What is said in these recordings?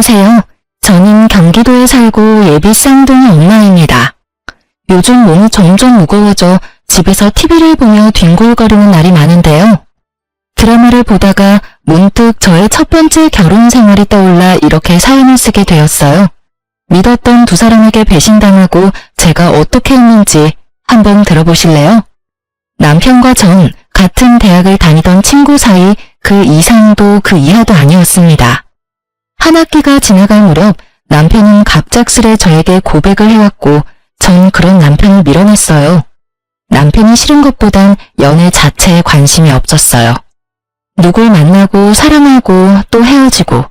안녕하세요. 저는 경기도에 살고 예비 쌍둥이 엄마입니다. 요즘 몸이 점점 무거워져 집에서 TV를 보며 뒹굴거리는 날이 많은데요. 드라마를 보다가 문득 저의 첫 번째 결혼 생활이 떠올라 이렇게 사연을 쓰게 되었어요. 믿었던 두 사람에게 배신당하고 제가 어떻게 했는지 한번 들어보실래요? 남편과 전 같은 대학을 다니던 친구 사이 그 이상도 그 이하도 아니었습니다. 한 학기가 지나갈 무렵 남편은 갑작스레 저에게 고백을 해왔고 전 그런 남편을 밀어냈어요. 남편이 싫은 것보단 연애 자체에 관심이 없었어요. 누굴 만나고 사랑하고 또 헤어지고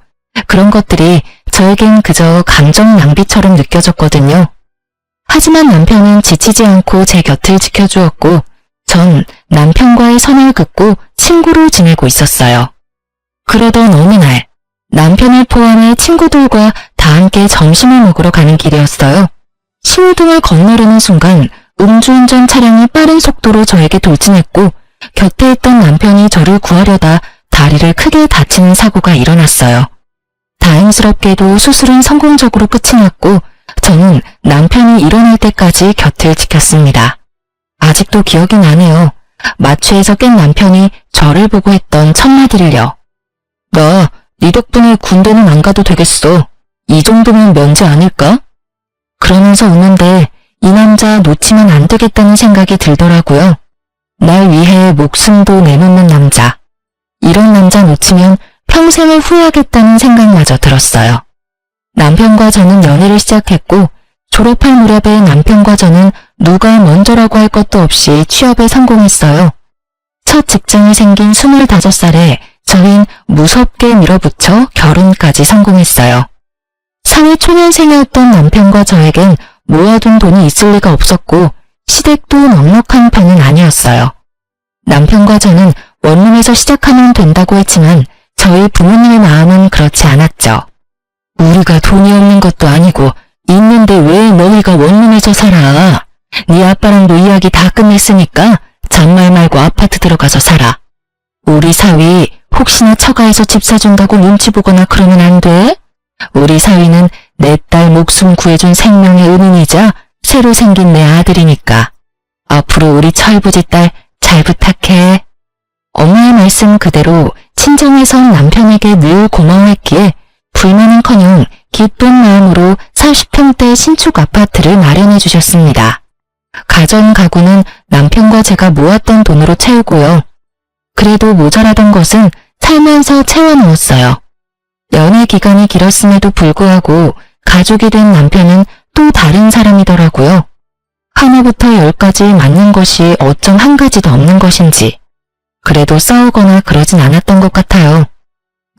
그런 것들이 저에겐 그저 감정 낭비처럼 느껴졌거든요. 하지만 남편은 지치지 않고 제 곁을 지켜주었고 전 남편과의 선을 긋고 친구로 지내고 있었어요. 그러던 어느 날 남편을 포함해 친구들과 다 함께 점심을 먹으러 가는 길이었어요. 신호등을 건너려는 순간 음주운전 차량이 빠른 속도로 저에게 돌진했고 곁에 있던 남편이 저를 구하려다 다리를 크게 다치는 사고가 일어났어요. 다행스럽게도 수술은 성공적으로 끝이 났고 저는 남편이 일어날 때까지 곁을 지켰습니다. 아직도 기억이 나네요. 마취에서 깬 남편이 저를 보고 했던 첫 마디를요. 나 네 덕분에 군대는 안 가도 되겠어. 이 정도면 면제 아닐까? 그러면서 웃는데 이 남자 놓치면 안 되겠다는 생각이 들더라고요. 날 위해 목숨도 내놓는 남자. 이런 남자 놓치면 평생을 후회하겠다는 생각마저 들었어요. 남편과 저는 연애를 시작했고 졸업할 무렵에 남편과 저는 누가 먼저라고 할 것도 없이 취업에 성공했어요. 첫 직장이 생긴 25살에 저희는 무섭게 밀어붙여 결혼까지 성공했어요. 사회초년생이었던 남편과 저에겐 모아둔 돈이 있을 리가 없었고 시댁도 넉넉한 편은 아니었어요. 남편과 저는 원룸에서 시작하면 된다고 했지만 저희 부모님의 마음은 그렇지 않았죠. 우리가 돈이 없는 것도 아니고 있는데 왜 너희가 원룸에서 살아? 네 아빠랑도 이야기 다 끝냈으니까 잔말 말고 아파트 들어가서 살아. 우리 사위 혹시나 처가에서 집 사준다고 눈치 보거나 그러면 안 돼? 우리 사위는 내 딸 목숨 구해준 생명의 은인이자 새로 생긴 내 아들이니까. 앞으로 우리 철부지 딸 잘 부탁해. 엄마의 말씀 그대로 친정에선 남편에게 늘 고마워했기에 불만은커녕 기쁜 마음으로 40평대 신축 아파트를 마련해 주셨습니다. 가전 가구는 남편과 제가 모았던 돈으로 채우고요. 그래도 모자라던 것은 살면서 채워넣었어요. 연애 기간이 길었음에도 불구하고 가족이 된 남편은 또 다른 사람이더라고요. 하나부터 열까지 맞는 것이 어쩜 한 가지도 없는 것인지. 그래도 싸우거나 그러진 않았던 것 같아요.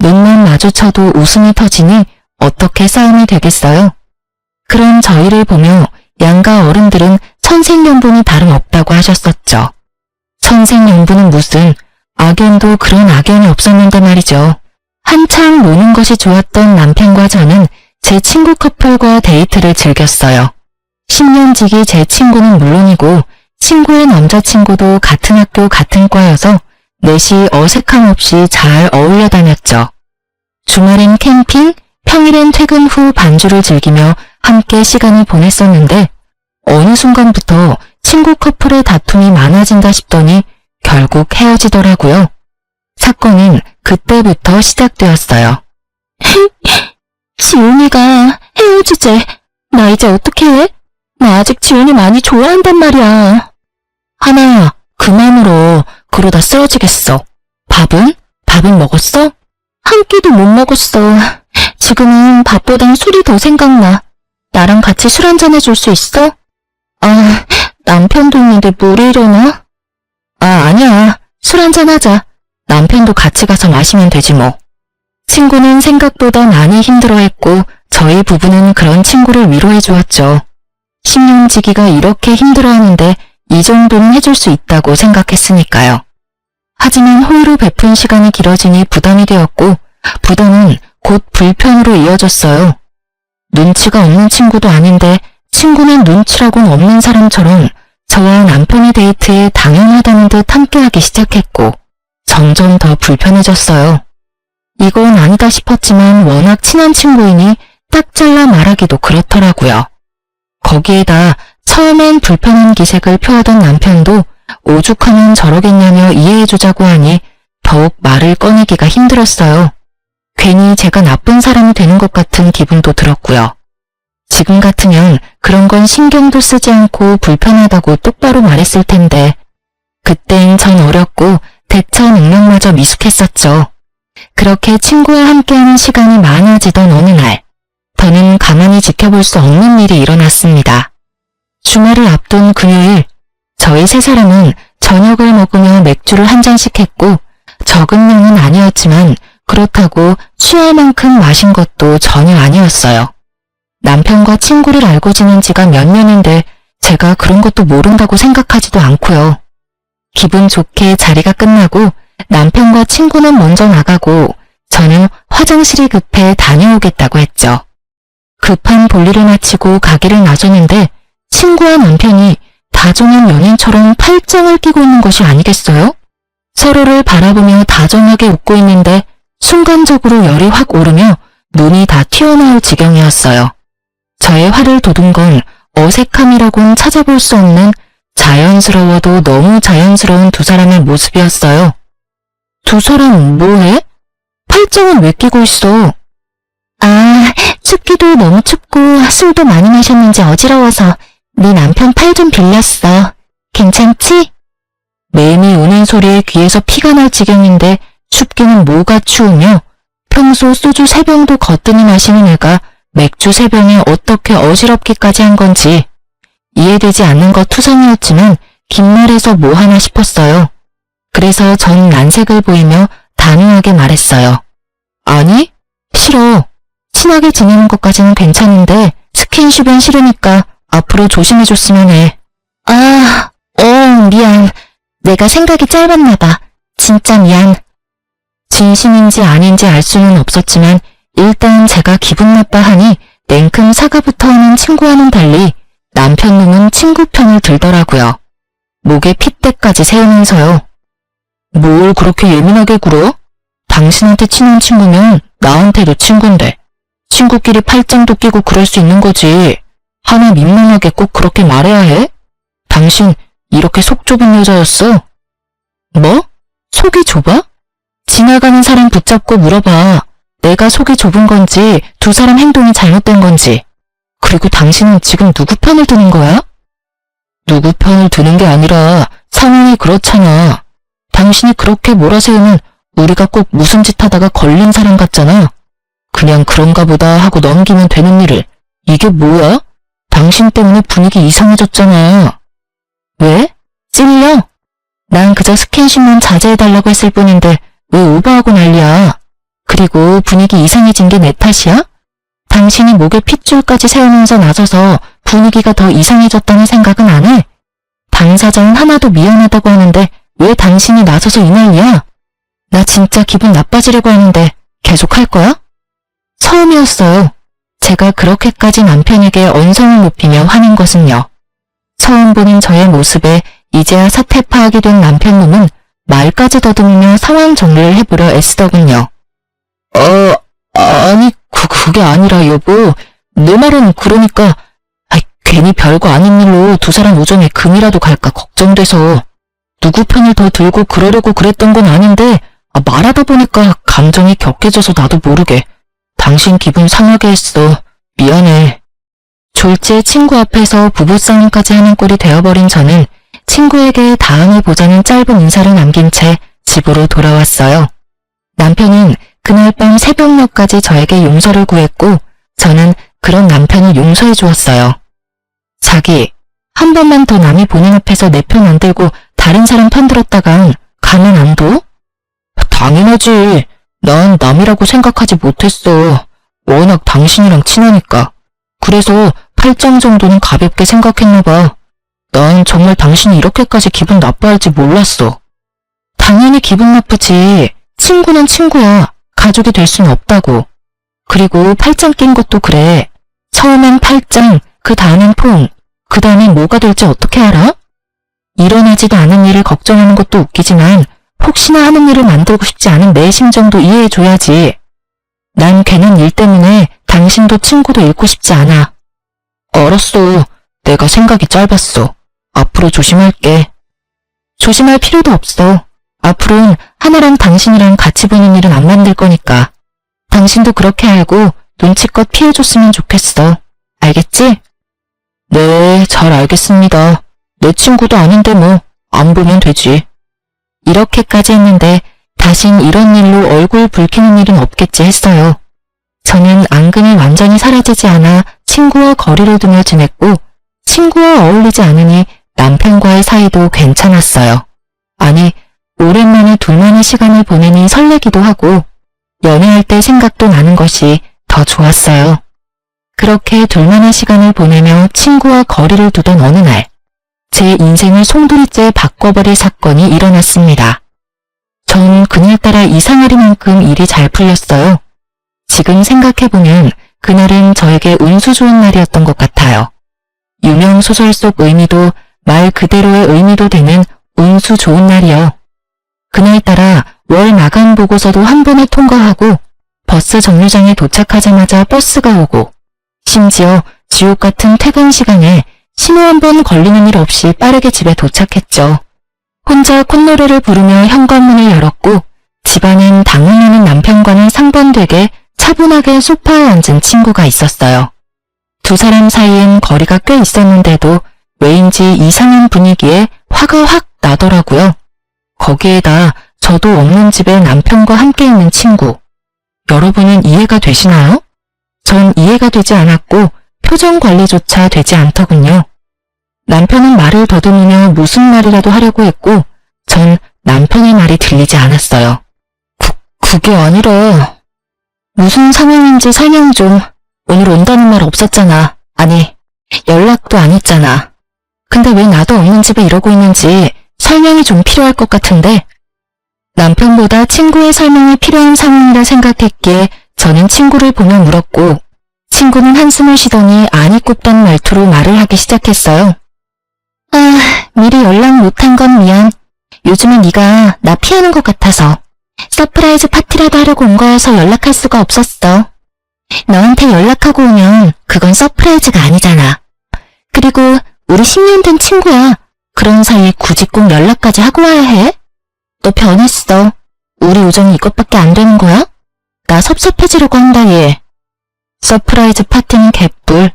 눈만 마주쳐도 웃음이 터지니 어떻게 싸움이 되겠어요? 그런 저희를 보며 양가 어른들은 천생연분이 다름없다고 하셨었죠. 천생연분은 무슨 악연도 그런 악연이 없었는데 말이죠. 한창 노는 것이 좋았던 남편과 저는 제 친구 커플과 데이트를 즐겼어요. 10년지기 제 친구는 물론이고 친구의 남자친구도 같은 학교 같은 과여서 넷이 어색함 없이 잘 어울려 다녔죠. 주말엔 캠핑, 평일엔 퇴근 후 반주를 즐기며 함께 시간을 보냈었는데 어느 순간부터 친구 커플의 다툼이 많아진다 싶더니 결국 헤어지더라고요. 사건은 그때부터 시작되었어요. 지훈이가 헤어지재. 나 이제 어떻게 해? 나 아직 지훈이 많이 좋아한단 말이야. 하나야, 그만 울어. 그러다 쓰러지겠어. 밥은? 밥은 먹었어? 한 끼도 못 먹었어. 지금은 밥보단 술이 더 생각나. 나랑 같이 술 한잔 해줄 수 있어? 아, 남편도 있는데 뭘 이러나? 아, 아니야. 술 한잔 하자. 남편도 같이 가서 마시면 되지 뭐. 친구는 생각보다 많이 힘들어했고 저희 부부는 그런 친구를 위로해 주었죠. 10년지기가 이렇게 힘들어하는데 이 정도는 해줄 수 있다고 생각했으니까요. 하지만 호의로 베푼 시간이 길어지니 부담이 되었고 부담은 곧 불편으로 이어졌어요. 눈치가 없는 친구도 아닌데 친구는 눈치라고는 없는 사람처럼 저와 남편의 데이트에 당연하다는 듯 함께하기 시작했고 점점 더 불편해졌어요. 이건 아니다 싶었지만 워낙 친한 친구이니 딱 잘라 말하기도 그렇더라고요. 거기에다 처음엔 불편한 기색을 표하던 남편도 오죽하면 저러겠냐며 이해해주자고 하니 더욱 말을 꺼내기가 힘들었어요. 괜히 제가 나쁜 사람이 되는 것 같은 기분도 들었고요. 지금 같으면 그런 건 신경도 쓰지 않고 불편하다고 똑바로 말했을 텐데 그땐 전 어렸고 대처 능력마저 미숙했었죠. 그렇게 친구와 함께하는 시간이 많아지던 어느 날 더는 가만히 지켜볼 수 없는 일이 일어났습니다. 주말을 앞둔 금요일 저희 세 사람은 저녁을 먹으며 맥주를 한 잔씩 했고 적은 양은 아니었지만 그렇다고 취할 만큼 마신 것도 전혀 아니었어요. 남편과 친구를 알고 지낸 지가 몇 년인데 제가 그런 것도 모른다고 생각하지도 않고요. 기분 좋게 자리가 끝나고 남편과 친구는 먼저 나가고 저는 화장실이 급해 다녀오겠다고 했죠. 급한 볼일을 마치고 가기를 나섰는데 친구와 남편이 다정한 연인처럼 팔짱을 끼고 있는 것이 아니겠어요? 서로를 바라보며 다정하게 웃고 있는데 순간적으로 열이 확 오르며 눈이 다 튀어나올 지경이었어요. 저의 화를 돋운 건 어색함이라곤 찾아볼 수 없는 자연스러워도 너무 자연스러운 두 사람의 모습이었어요. 두 사람 뭐해? 팔짱은 왜 끼고 있어? 아, 춥기도 너무 춥고 술도 많이 마셨는지 어지러워서 네 남편 팔 좀 빌렸어. 괜찮지? 매미 우는 소리에 귀에서 피가 날 지경인데 춥기는 뭐가 추우며 평소 소주 3병도 거뜬히 마시는 애가 맥주 3병에 어떻게 어지럽기까지 한 건지 이해되지 않는 것 투성이었지만 긴 말에서 뭐 하나 싶었어요. 그래서 전 난색을 보이며 단호하게 말했어요. 아니, 싫어. 친하게 지내는 것까지는 괜찮은데 스킨십은 싫으니까 앞으로 조심해줬으면 해. 미안. 내가 생각이 짧았나 봐. 진짜 미안. 진심인지 아닌지 알 수는 없었지만 일단 제가 기분 나빠하니 냉큼 사과부터 하는 친구와는 달리 남편 놈은 친구 편을 들더라고요. 목에 핏대까지 세우면서요. 뭘 그렇게 예민하게 굴어? 당신한테 친한 친구면 나한테도 친구인데 친구끼리 팔짱도 끼고 그럴 수 있는 거지. 하나 민망하게 꼭 그렇게 말해야 해? 당신 이렇게 속 좁은 여자였어? 뭐? 속이 좁아? 지나가는 사람 붙잡고 물어봐. 내가 속이 좁은 건지 두 사람 행동이 잘못된 건지. 그리고 당신은 지금 누구 편을 드는 거야? 누구 편을 드는 게 아니라 상황이 그렇잖아. 당신이 그렇게 몰아세우면 우리가 꼭 무슨 짓 하다가 걸린 사람 같잖아. 그냥 그런가 보다 하고 넘기면 되는 일을. 이게 뭐야? 당신 때문에 분위기 이상해졌잖아. 왜? 찔려? 난 그저 스킨십만 자제해달라고 했을 뿐인데 왜 오버하고 난리야? 그리고 분위기 이상해진 게 내 탓이야? 당신이 목에 핏줄까지 세우면서 나서서 분위기가 더 이상해졌다는 생각은 안 해? 당사자는 하나도 미안하다고 하는데 왜 당신이 나서서 이 난리야? 나 진짜 기분 나빠지려고 하는데 계속 할 거야? 처음이었어요. 제가 그렇게까지 남편에게 언성을 높이며 화낸 것은요. 처음 보는 저의 모습에 이제야 사태 파악이 된 남편 놈은 말까지 더듬으며 상황 정리를 해보려 애쓰더군요. 아니 그게 아니라 여보. 내 말은 그러니까 괜히 별거 아닌 일로 두 사람 우정에 금이라도 갈까 걱정돼서 누구 편을 더 들고 그러려고 그랬던 건 아닌데 말하다 보니까 감정이 격해져서 나도 모르게 당신 기분 상하게 했어. 미안해. 졸지에 친구 앞에서 부부싸움까지 하는 꼴이 되어버린 저는 친구에게 다음에 보자는 짧은 인사를 남긴 채 집으로 돌아왔어요. 남편은 그날 밤 새벽녘까지 저에게 용서를 구했고 저는 그런 남편을 용서해 주었어요. 자기, 한 번만 더 남이 보는 앞에서 내 편 안 들고 다른 사람 편 들었다간 가만 안 둬? 당연하지. 난 남이라고 생각하지 못했어. 워낙 당신이랑 친하니까. 그래서 팔짱 정도는 가볍게 생각했나 봐. 난 정말 당신이 이렇게까지 기분 나빠할지 몰랐어. 당연히 기분 나쁘지. 친구는 친구야. 가족이 될 순 없다고. 그리고 팔짱 낀 것도 그래. 처음엔 팔짱, 그 다음엔 폰, 그 다음엔 뭐가 될지 어떻게 알아? 일어나지도 않은 일을 걱정하는 것도 웃기지만 혹시나 하는 일을 만들고 싶지 않은 내 심정도 이해해줘야지. 난 괜한 일 때문에 당신도 친구도 잃고 싶지 않아. 알았어. 내가 생각이 짧았어. 앞으로 조심할게. 조심할 필요도 없어. 앞으로는 하나랑 당신이랑 같이 보는 일은 안 만들 거니까. 당신도 그렇게 알고 눈치껏 피해줬으면 좋겠어. 알겠지? 네, 잘 알겠습니다. 내 친구도 아닌데 뭐, 안 보면 되지. 이렇게까지 했는데 다신 이런 일로 얼굴 붉히는 일은 없겠지 했어요. 저는 앙금이 완전히 사라지지 않아 친구와 거리를 두며 지냈고 친구와 어울리지 않으니 남편과의 사이도 괜찮았어요. 아니, 오랜만에 둘만의 시간을 보내니 설레기도 하고 연애할 때 생각도 나는 것이 더 좋았어요. 그렇게 둘만의 시간을 보내며 친구와 거리를 두던 어느 날, 제 인생을 송두리째 바꿔버릴 사건이 일어났습니다. 전 그날따라 이상하리만큼 일이 잘 풀렸어요. 지금 생각해보면 그날은 저에게 운수 좋은 날이었던 것 같아요. 유명 소설 속 의미도 말 그대로의 의미도 되는 운수 좋은 날이요. 그날따라 월 마감 보고서도 한 번에 통과하고 버스 정류장에 도착하자마자 버스가 오고 심지어 지옥 같은 퇴근 시간에 신호 한 번 걸리는 일 없이 빠르게 집에 도착했죠. 혼자 콧노래를 부르며 현관문을 열었고 집안엔 당황하는 남편과는 상반되게 차분하게 소파에 앉은 친구가 있었어요. 두 사람 사이엔 거리가 꽤 있었는데도 왜인지 이상한 분위기에 화가 확 나더라고요. 거기에다 저도 없는 집에 남편과 함께 있는 친구. 여러분은 이해가 되시나요? 전 이해가 되지 않았고 표정 관리조차 되지 않더군요. 남편은 말을 더듬으며 무슨 말이라도 하려고 했고 전 남편의 말이 들리지 않았어요. 그게 아니라 무슨 상황인지 설명 좀. 오늘 온다는 말 없었잖아. 아니, 연락도 안 했잖아. 근데 왜 나도 없는 집에 이러고 있는지 설명이 좀 필요할 것 같은데. 남편보다 친구의 설명이 필요한 상황이라 생각했기에 저는 친구를 보며 물었고 친구는 한숨을 쉬더니 아니 꼽던 말투로 말을 하기 시작했어요. 미리 연락 못한 건 미안. 요즘에 네가 나 피하는 것 같아서. 서프라이즈 파티라도 하려고 온 거여서 연락할 수가 없었어. 너한테 연락하고 오면 그건 서프라이즈가 아니잖아. 그리고 우리 10년 된 친구야. 그런 사이에 굳이 꼭 연락까지 하고 와야 해? 너 변했어. 우리 우정이 이것밖에 안 되는 거야? 나 섭섭해지려고 한다 얘. 서프라이즈 파티는 개뿔.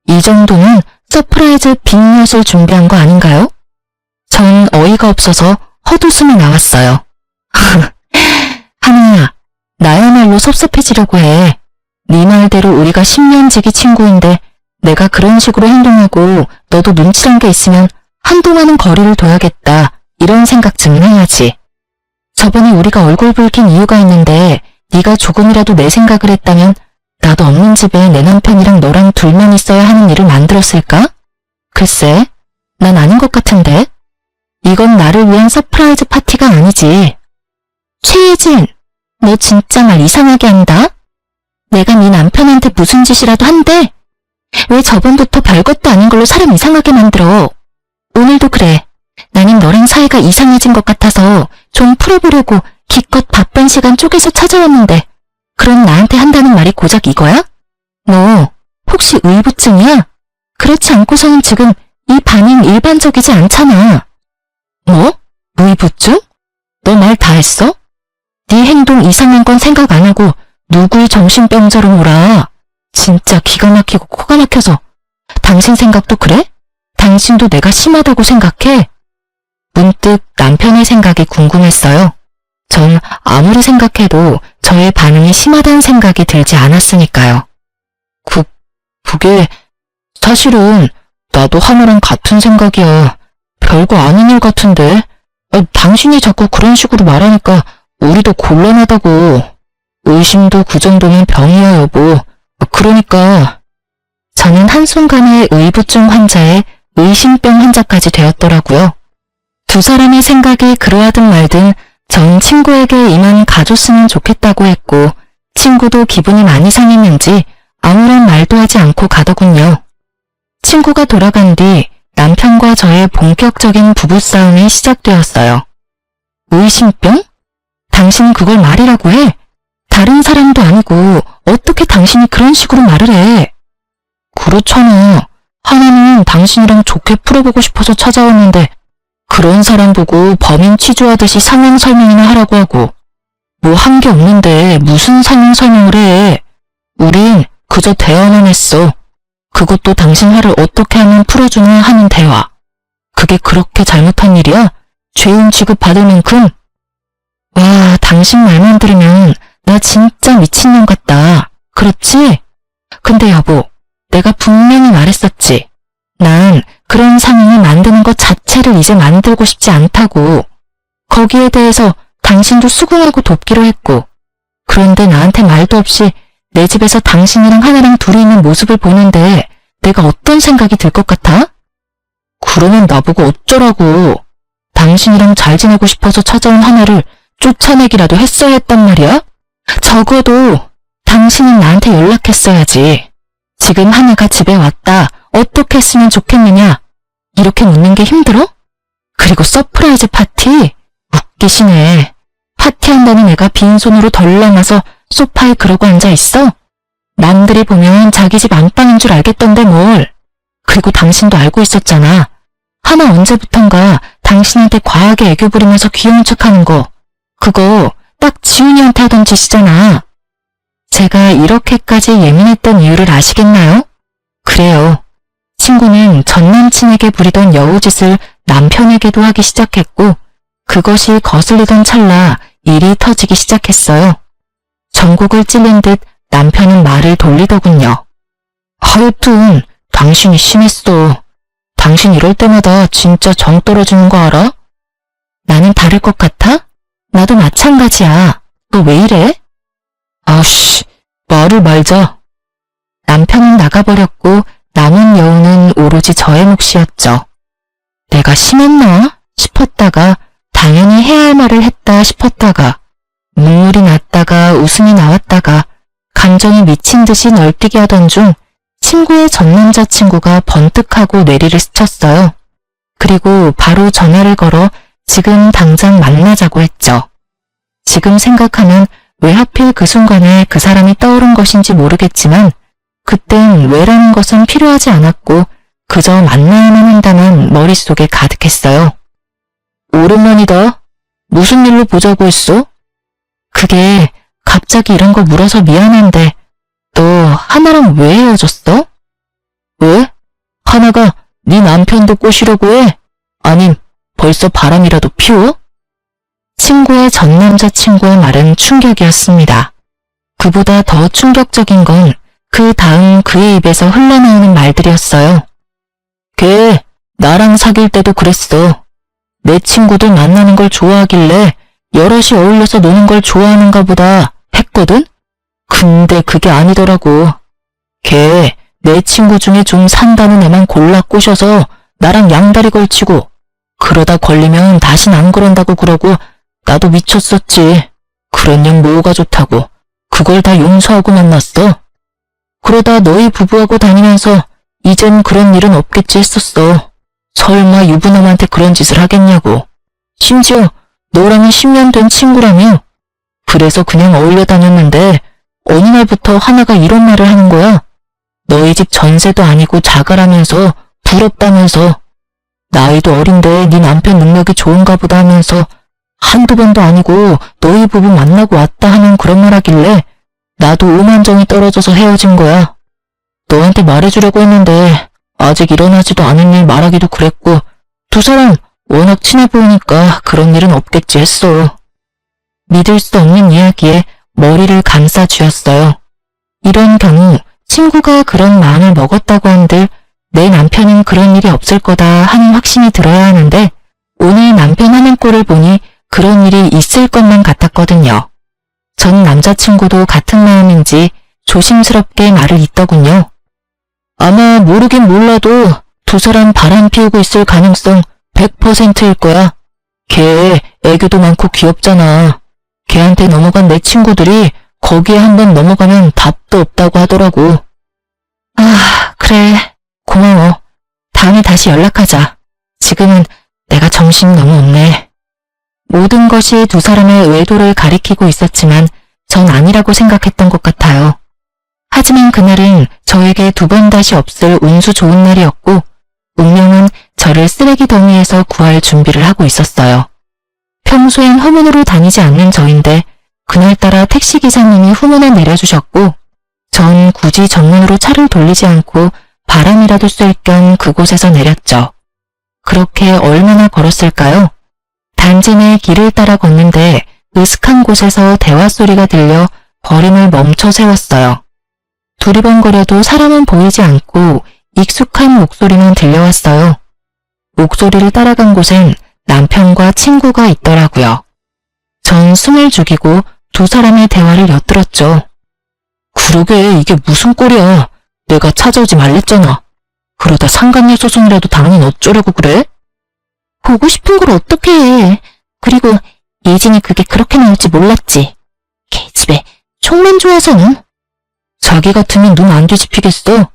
이 정도는 서프라이즈 빅엿을 준비한 거 아닌가요? 전 어이가 없어서 헛웃음이 나왔어요. 하느야, 나야말로 섭섭해지려고 해. 네 말대로 우리가 10년 지기 친구인데 내가 그런 식으로 행동하고 너도 눈치란 게 있으면 한동안은 거리를 둬야겠다. 이런 생각쯤은 해야지. 저번에 우리가 얼굴 붉힌 이유가 있는데 네가 조금이라도 내 생각을 했다면 나도 없는 집에 내 남편이랑 너랑 둘만 있어야 하는 일을 만들었을까? 글쎄, 난 아닌 것 같은데. 이건 나를 위한 서프라이즈 파티가 아니지. 최혜진, 너 진짜 말 이상하게 한다? 내가 네 남편한테 무슨 짓이라도 한대? 왜 저번부터 별것도 아닌 걸로 사람 이상하게 만들어? 오늘도 그래. 나는 너랑 사이가 이상해진 것 같아서 좀 풀어보려고 기껏 바쁜 시간 쪼개서 찾아왔는데 그럼 나한테 한다는 말이 고작 이거야? 너 혹시 의부증이야? 그렇지 않고서는 지금 이 반응 일반적이지 않잖아. 뭐? 의부증? 너 말 다 했어? 네 행동 이상한 건 생각 안 하고 누굴 정신병자로 몰아. 진짜 기가 막히고 코가 막혀서. 당신 생각도 그래? 당신도 내가 심하다고 생각해? 문득 남편의 생각이 궁금했어요. 전 아무리 생각해도 저의 반응이 심하다는 생각이 들지 않았으니까요. 그게 사실은 나도 하나랑 같은 생각이야. 별거 아닌 일 같은데. 당신이 자꾸 그런 식으로 말하니까 우리도 곤란하다고. 의심도 그 정도면 병이야 여보. 그러니까. 저는 한순간에 의부증 환자에 의심병 환자까지 되었더라고요. 두 사람의 생각이 그러하든 말든 전 친구에게 이만 가줬으면 좋겠다고 했고 친구도 기분이 많이 상했는지 아무런 말도 하지 않고 가더군요. 친구가 돌아간 뒤 남편과 저의 본격적인 부부싸움이 시작되었어요. 의심병? 당신은 그걸 말이라고 해? 다른 사람도 아니고 어떻게 당신이 그런 식으로 말을 해? 그렇잖아. 하나는 당신이랑 좋게 풀어보고 싶어서 찾아왔는데 그런 사람 보고 범인 취조하듯이 상황 설명이나 하라고 하고 뭐 한 게 없는데 무슨 상황 설명을 해. 우린 그저 대화만 했어. 그것도 당신 화를 어떻게 하면 풀어주나 하는 대화. 그게 그렇게 잘못한 일이야? 죄인 취급받을 만큼? 와, 당신 말만 들으면 나 진짜 미친년 같다. 그렇지? 근데 여보, 내가 분명히 말했었지. 난 그런 상황을 만드는 것 자체를 이제 만들고 싶지 않다고. 거기에 대해서 당신도 수긍하고 돕기로 했고. 그런데 나한테 말도 없이 내 집에서 당신이랑 하나랑 둘이 있는 모습을 보는데 내가 어떤 생각이 들 것 같아? 그러면 나보고 어쩌라고. 당신이랑 잘 지내고 싶어서 찾아온 하나를 쫓아내기라도 했어야 했단 말이야? 적어도 당신은 나한테 연락했어야지. 지금 하나가 집에 왔다. 어떻게 했으면 좋겠느냐? 이렇게 묻는 게 힘들어? 그리고 서프라이즈 파티? 웃기시네. 파티한다는 애가 빈손으로 덜렁아서 소파에 그러고 앉아있어? 남들이 보면 자기 집 안방인 줄 알겠던데 뭘. 그리고 당신도 알고 있었잖아. 하나 언제부턴가 당신한테 과하게 애교 부리면서 귀여운 척하는 거. 그거 딱 지훈이한테 하던 짓이잖아. 제가 이렇게까지 예민했던 이유를 아시겠나요? 그래요. 친구는 전 남친에게 부리던 여우짓을 남편에게도 하기 시작했고 그것이 거슬리던 찰나 일이 터지기 시작했어요. 전곡을 찔린 듯 남편은 말을 돌리더군요. 하여튼 당신이 심했어. 당신 이럴 때마다 진짜 정 떨어지는 거 알아? 나는 다를 것 같아? 나도 마찬가지야. 너 왜 이래? 아씨, 말을 말자. 남편은 나가버렸고 남은 여우는 오로지 저의 몫이었죠. 내가 심했나 싶었다가 당연히 해야 할 말을 했다 싶었다가 눈물이 났다가 웃음이 나왔다가 감정이 미친 듯이 널뛰게 하던 중 친구의 전 남자친구가 번뜩하고 뇌리를 스쳤어요. 그리고 바로 전화를 걸어 지금 당장 만나자고 했죠. 지금 생각하면 왜 하필 그 순간에 그 사람이 떠오른 것인지 모르겠지만 그땐 왜라는 것은 필요하지 않았고 그저 만나야만 한다는 머릿속에 가득했어요. 오랜만이다. 무슨 일로 보자고 했어? 그게 갑자기 이런 거 물어서 미안한데 너 하나랑 왜 헤어졌어? 왜? 하나가 네 남편도 꼬시려고 해? 아님 벌써 바람이라도 피워? 친구의 전 남자친구의 말은 충격이었습니다. 그보다 더 충격적인 건 그 다음 그의 입에서 흘러나오는 말들이었어요. 걔 나랑 사귈 때도 그랬어. 내 친구들 만나는 걸 좋아하길래 여럿이 어울려서 노는 걸 좋아하는가 보다 했거든? 근데 그게 아니더라고. 걔 내 친구 중에 좀 산다는 애만 골라 꼬셔서 나랑 양다리 걸치고 그러다 걸리면 다신 안 그런다고 그러고 나도 미쳤었지. 그런 년 뭐가 좋다고 그걸 다 용서하고 만났어. 그러다 너희 부부하고 다니면서 이젠 그런 일은 없겠지 했었어. 설마 유부남한테 그런 짓을 하겠냐고. 심지어 너랑은 10년 된 친구라며. 그래서 그냥 어울려 다녔는데 어느 날부터 하나가 이런 말을 하는 거야. 너희 집 전세도 아니고 자가라면서 부럽다면서. 나이도 어린데 네 남편 능력이 좋은가 보다 하면서 한두 번도 아니고 너희 부부 만나고 왔다 하는 그런 말 하길래 나도 오만정이 떨어져서 헤어진 거야. 너한테 말해주려고 했는데 아직 일어나지도 않은 일 말하기도 그랬고 두 사람 워낙 친해 보이니까 그런 일은 없겠지 했어. 믿을 수 없는 이야기에 머리를 감싸 쥐었어요. 이런 경우 친구가 그런 마음을 먹었다고 한들 내 남편은 그런 일이 없을 거다 하는 확신이 들어야 하는데 오늘 남편 하는 꼴을 보니 그런 일이 있을 것만 같았거든요. 전 남자친구도 같은 마음인지 조심스럽게 말을 잇더군요. 아마 모르긴 몰라도 두 사람 바람 피우고 있을 가능성 100%일 거야. 걔 애교도 많고 귀엽잖아. 걔한테 넘어간 내 친구들이 거기에 한번 넘어가면 답도 없다고 하더라고. 아, 그래. 고마워. 다음에 다시 연락하자. 지금은 내가 정신이 너무 없네. 모든 것이 두 사람의 외도를 가리키고 있었지만 전 아니라고 생각했던 것 같아요. 하지만 그날은 저에게 두 번 다시 없을 운수 좋은 날이었고 운명은 저를 쓰레기 더미에서 구할 준비를 하고 있었어요. 평소엔 후문으로 다니지 않는 저인데 그날따라 택시기사님이 후문에 내려주셨고 전 굳이 정문으로 차를 돌리지 않고 바람이라도 쐴 겸 그곳에서 내렸죠. 그렇게 얼마나 걸었을까요? 단지 내 길을 따라 걷는데 으슥한 곳에서 대화 소리가 들려 걸음을 멈춰 세웠어요. 두리번거려도 사람은 보이지 않고 익숙한 목소리만 들려왔어요. 목소리를 따라간 곳엔 남편과 친구가 있더라고요. 전 숨을 죽이고 두 사람의 대화를 엿들었죠. 그러게 이게 무슨 꼴이야. 내가 찾아오지 말랬잖아. 그러다 상간녀 소송이라도 당하면 어쩌려고 그래? 보고 싶은 걸 어떻게 해. 그리고 예진이 그게 그렇게 나올지 몰랐지. 개집애 총만 좋아서는. 자기 같으면 눈 안 뒤집히겠어.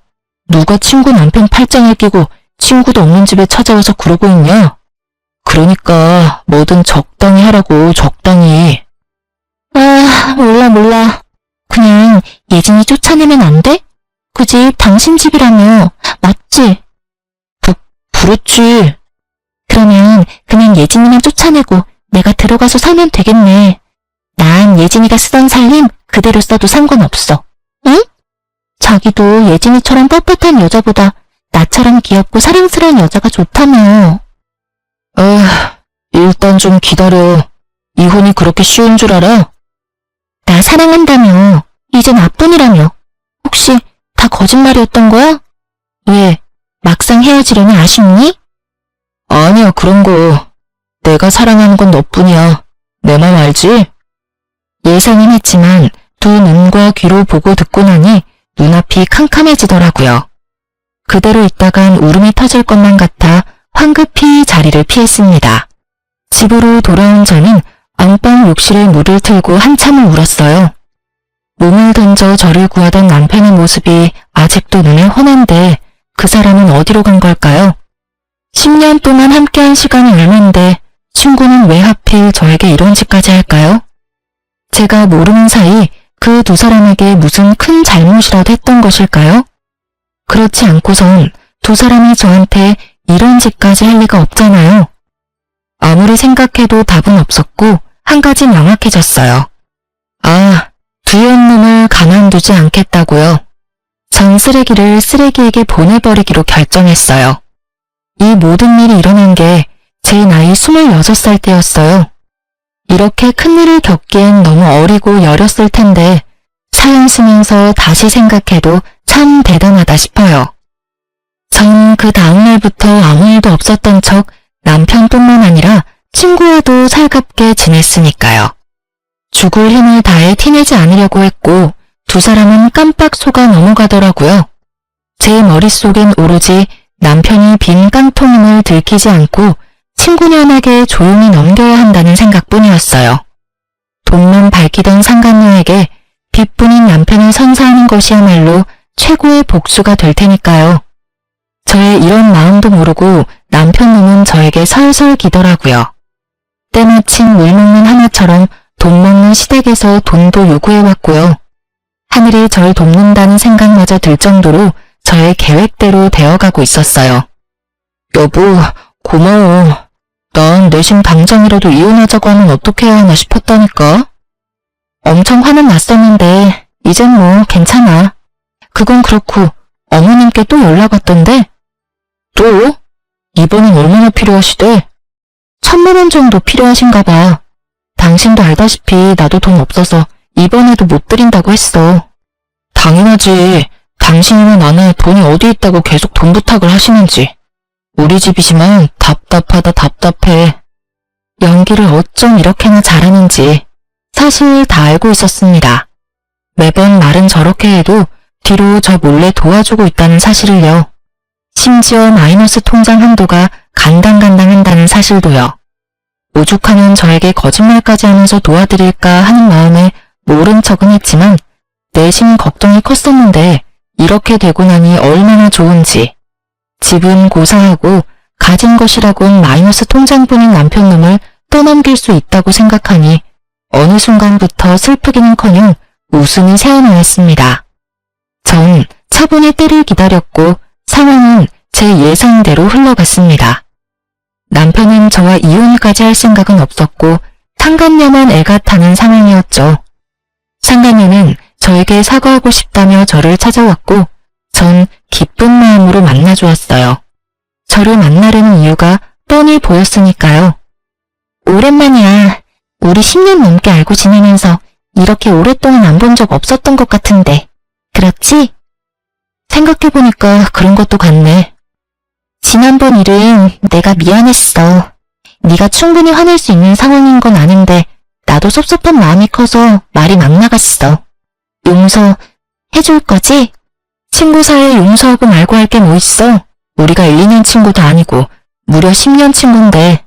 누가 친구 남편 팔짱을 끼고 친구도 없는 집에 찾아와서 그러고 있냐? 그러니까 뭐든 적당히 하라고, 적당히. 아, 몰라. 그냥 예진이 쫓아내면 안 돼? 그 집 당신 집이라며. 맞지? 그렇지. 그러면 그냥 예진이만 쫓아내고 내가 들어가서 살면 되겠네. 난 예진이가 쓰던 살림 그대로 써도 상관없어. 응? 자기도 예진이처럼 뻣뻣한 여자보다 나처럼 귀엽고 사랑스러운 여자가 좋다며. 일단 좀 기다려. 이혼이 그렇게 쉬운 줄 알아? 나 사랑한다며. 이제 나뿐이라며. 혹시 다 거짓말이었던 거야? 왜? 막상 헤어지려니 아쉽니? 아니야, 그런 거. 내가 사랑하는 건 너뿐이야. 내 맘 알지? 예상은 했지만 두 눈과 귀로 보고 듣고 나니 눈앞이 캄캄해지더라고요. 그대로 있다간 울음이 터질 것만 같아 황급히 자리를 피했습니다. 집으로 돌아온 저는 안방 욕실에 물을 틀고 한참을 울었어요. 몸을 던져 저를 구하던 남편의 모습이 아직도 눈에 훤한데 그 사람은 어디로 간 걸까요? 10년 동안 함께한 시간이 얼만데 친구는 왜 하필 저에게 이런 짓까지 할까요? 제가 모르는 사이 그 두 사람에게 무슨 큰 잘못이라도 했던 것일까요? 그렇지 않고선 두 사람이 저한테 이런 짓까지 할 리가 없잖아요. 아무리 생각해도 답은 없었고 한 가지 명확해졌어요. 두연 놈을 가만두지 않겠다고요. 전 쓰레기를 쓰레기에게 보내버리기로 결정했어요. 이 모든 일이 일어난 게 제 나이 26살 때였어요. 이렇게 큰일을 겪기엔 너무 어리고 여렸을 텐데 사연 쓰면서 다시 생각해도 참 대단하다 싶어요. 전 그 다음날부터 아무 일도 없었던 척 남편뿐만 아니라 친구와도 살갑게 지냈으니까요. 죽을 힘을 다해 티내지 않으려고 했고 두 사람은 깜빡 속아 넘어가더라고요. 제 머릿속엔 오로지 남편이 빈 깡통임을 들키지 않고 친구년에게 조용히 넘겨야 한다는 생각뿐이었어요. 돈만 밝히던 상간녀에게 빚뿐인 남편을 선사하는 것이야말로 최고의 복수가 될 테니까요. 저의 이런 마음도 모르고 남편 놈은 저에게 설설 기더라고요. 때마침 물 먹는 하나처럼 돈 먹는 시댁에서 돈도 요구해왔고요. 하늘이 절 돕는다는 생각마저 들 정도로 저의 계획대로 되어가고 있었어요. 여보, 고마워. 난 내심 당장이라도 이혼하자고 하면 어떻게 해야 하나 싶었다니까. 엄청 화는 났었는데 이젠 뭐 괜찮아. 그건 그렇고 어머님께 또 연락 왔던데. 또? 이번엔 얼마나 필요하시대? 1,000만 원 정도 필요하신가 봐. 당신도 알다시피 나도 돈 없어서 이번에도 못 드린다고 했어. 당연하지. 당신이나 나는 돈이 어디 있다고 계속 돈 부탁을 하시는지. 우리 집이지만 답답하다 답답해. 연기를 어쩜 이렇게나 잘하는지 사실 다 알고 있었습니다. 매번 말은 저렇게 해도 뒤로 저 몰래 도와주고 있다는 사실을요. 심지어 마이너스 통장 한도가 간당간당한다는 사실도요. 오죽하면 저에게 거짓말까지 하면서 도와드릴까 하는 마음에 모른 척은 했지만 내심 걱정이 컸었는데 이렇게 되고 나니 얼마나 좋은지. 집은 고사하고 가진 것이라곤 마이너스 통장뿐인 남편놈을 떠넘길 수 있다고 생각하니 어느 순간부터 슬프기는커녕 웃음이 새어나왔습니다. 전 차분히 때를 기다렸고 상황은 제 예상대로 흘러갔습니다. 남편은 저와 이혼까지 할 생각은 없었고 상간녀만 애가 타는 상황이었죠. 상간녀는 저에게 사과하고 싶다며 저를 찾아왔고 전 기쁜 마음으로 만나주었어요. 저를 만나려는 이유가 뻔히 보였으니까요. 오랜만이야. 우리 10년 넘게 알고 지내면서 이렇게 오랫동안 안 본 적 없었던 것 같은데. 그렇지? 생각해보니까 그런 것도 같네. 지난번 일은 내가 미안했어. 네가 충분히 화낼 수 있는 상황인 건 아는데 나도 섭섭한 마음이 커서 말이 막 나갔어. 용서해줄 거지? 친구 사이에 용서하고 말고 할 게 뭐 있어? 우리가 1, 2년 친구도 아니고 무려 10년 친구인데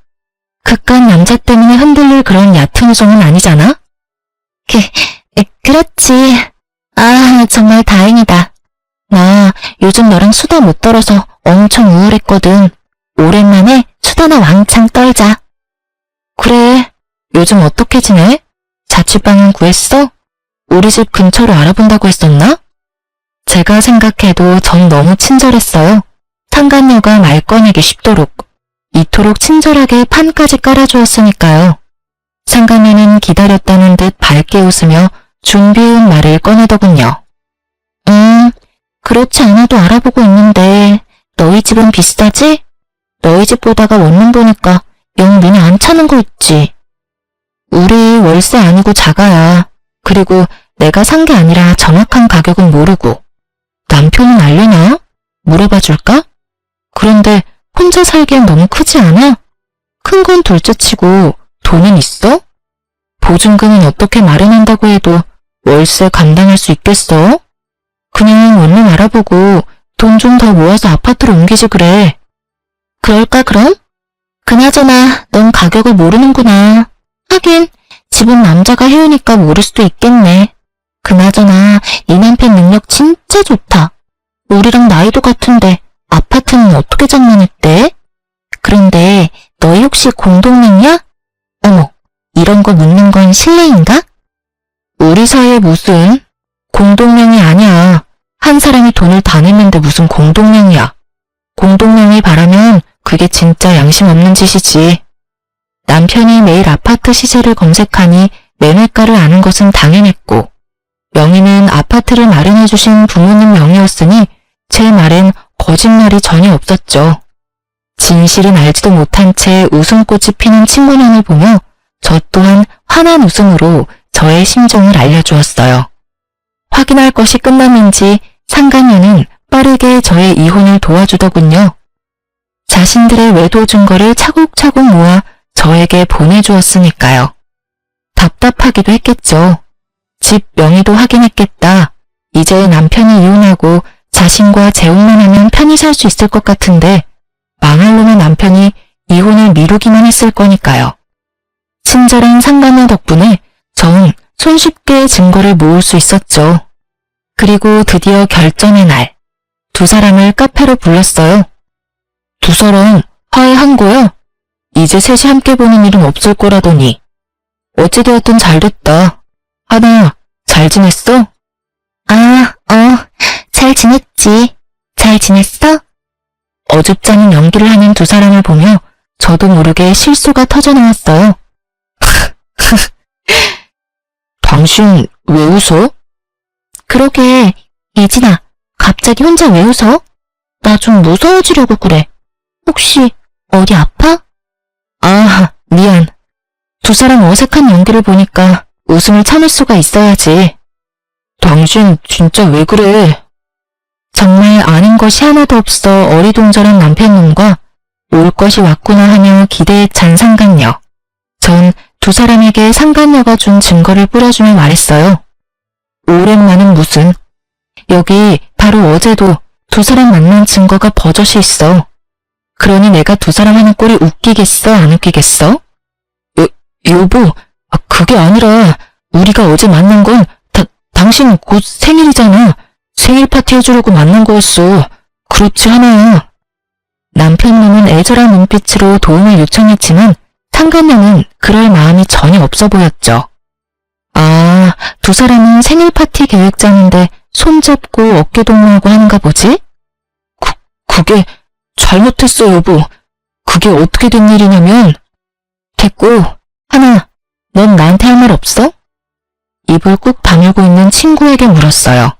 그깟 남자 때문에 흔들릴 그런 얕은 우정은 아니잖아? 그렇지. 아, 정말 다행이다. 나 요즘 너랑 수다 못 떨어서 엄청 우울했거든. 오랜만에 수다나 왕창 떨자. 그래, 요즘 어떻게 지내? 자취방은 구했어? 우리 집 근처로 알아본다고 했었나? 제가 생각해도 전 너무 친절했어요. 상간녀가 말 꺼내기 쉽도록. 이토록 친절하게 판까지 깔아주었으니까요. 상간녀는 기다렸다는 듯 밝게 웃으며 준비해온 말을 꺼내더군요. 그렇지 않아도 알아보고 있는데 너희 집은 비싸지? 너희 집 보다가 원룸 보니까 영 눈에 안 차는 거 있지. 우리 월세 아니고 자가야. 그리고 내가 산 게 아니라 정확한 가격은 모르고. 남편은 알려나? 물어봐 줄까? 그런데 혼자 살기엔 너무 크지 않아? 큰 건 둘째치고 돈은 있어? 보증금은 어떻게 마련한다고 해도 월세 감당할 수 있겠어? 그냥 원룸 알아보고 돈 좀 더 모아서 아파트로 옮기지 그래. 그럴까 그럼? 그나저나 넌 가격을 모르는구나. 하긴 집은 남자가 해오니까 모를 수도 있겠네. 그나저나 네 남편 능력 진짜 좋다. 우리랑 나이도 같은데 아파트는 어떻게 장만했대? 그런데 너희 혹시 공동명이야? 어머, 이런 거 묻는 건 실례인가? 우리 사이에 무슨 공동명이 아니야. 한 사람이 돈을 다 냈는데 무슨 공동명이야. 공동명이 바라면 그게 진짜 양심 없는 짓이지. 남편이 매일 아파트 시세를 검색하니 매매가를 아는 것은 당연했고 명의는 아파트를 마련해주신 부모님 명의였으니 제 말엔 거짓말이 전혀 없었죠. 진실은 알지도 못한 채 웃음꽃이 피는 친구년을 보며 저 또한 환한 웃음으로 저의 심정을 알려주었어요. 확인할 것이 끝났는지 상간녀는 빠르게 저의 이혼을 도와주더군요. 자신들의 외도 증거를 차곡차곡 모아 저에게 보내주었으니까요. 답답하기도 했겠죠. 집 명의도 확인했겠다. 이제 남편이 이혼하고 자신과 재혼만 하면 편히 살 수 있을 것 같은데 망할 놈의 남편이 이혼을 미루기만 했을 거니까요. 친절한 상간녀 덕분에 전 손쉽게 증거를 모을 수 있었죠. 그리고 드디어 결전의 날, 두 사람을 카페로 불렀어요. 두 사람 화해한 거야? 이제 셋이 함께 보는 일은 없을 거라더니. 어찌되었든 잘 됐다. 하나, 잘 지냈어? 잘 지냈지. 잘 지냈어? 어줍잖은 연기를 하는 두 사람을 보며 저도 모르게 실수가 터져나왔어요. 당신 왜 웃어? 그러게, 예진아, 갑자기 혼자 왜 웃어? 나 좀 무서워지려고 그래. 혹시 어디 아파? 아, 미안. 두 사람 어색한 연기를 보니까 웃음을 참을 수가 있어야지. 당신 진짜 왜 그래? 정말 아는 것이 하나도 없어 어리둥절한 남편놈과 올 것이 왔구나 하며 기대에 찬 상간녀. 전 두 사람에게 상간녀가 준 증거를 뿌려주며 말했어요. 오랜만은 무슨. 여기 바로 어제도 두 사람 만난 증거가 버젓이 있어. 그러니 내가 두 사람 하는 꼴이 웃기겠어, 안 웃기겠어? 여보, 그게 아니라 우리가 어제 만난 건 당신 곧 생일이잖아. 생일 파티 해주려고 만난 거였어. 그렇지 하나야. 남편놈은 애절한 눈빛으로 도움을 요청했지만 상간녀는 그럴 마음이 전혀 없어 보였죠. 아, 두 사람은 생일 파티 계획 짜는데 손잡고 어깨 동무하고 하는가 보지? 그게 잘못했어, 여보. 그게 어떻게 된 일이냐면. 됐고, 하나, 넌 나한테 할 말 없어? 입을 꾹 다물고 있는 친구에게 물었어요.